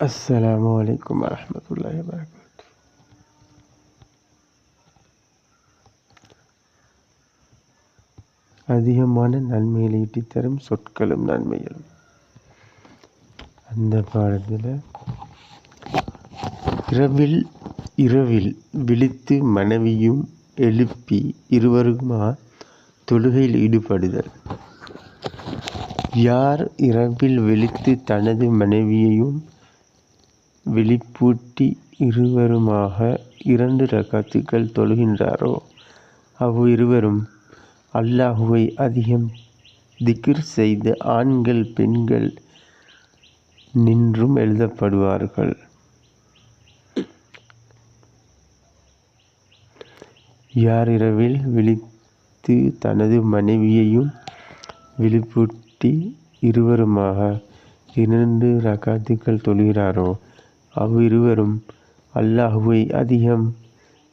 அஸ்ஸலாமு அலைக்கும் வரஹ்மத்துல்லாஹி வபரகாத்துஹு. அதிகமான நன்மைகளை ஈட்டித் தரும் சொற்களும் நன்மைகளும். அந்த பாடத்தில் இரவில் விழித்து மனைவியும் எழுப்பி இருவருமா தொழுகையில் ஈடுபடுதல். யார் இரவில் விழித்து தனது மனைவியையும் விழிப்பூட்டி இருவருமாக 2 ரக்காத்துக்கள் தொழுகின்றாரோ அவ்விருவரும் அல்லாஹுவை அதிகம் திக்ர் செய்த ஆண்கள் பெண்கள் நின்றும் எழுதப்படுவார்கள். யார் இரவில் விழித்து தனது மனைவியையும் விழிப்பூட்டி இருவருமாக 2 ரக்காத்துக்கள் தொழுகிறாரோ அவ்விருவரும் அல்லாஹுவை அதிகம்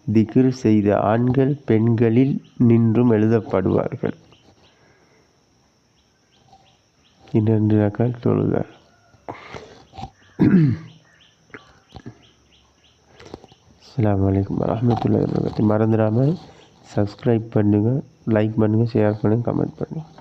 திக்ர் செய்த ஆண்கள் பெண்களில் நின்றும் எழுதப்படுவார்கள். 2 ரக்காத் தொழுதார். அஸ்ஸலாமு அலைக்கும் வரஹ்மத்துல்லாஹி வபரகாத்துஹு. மறந்துடாமல் சப்ஸ்கிரைப் பண்ணுங்கள், லைக் பண்ணுங்கள், ஷேர் பண்ணுங்கள், கமெண்ட் பண்ணுங்கள்.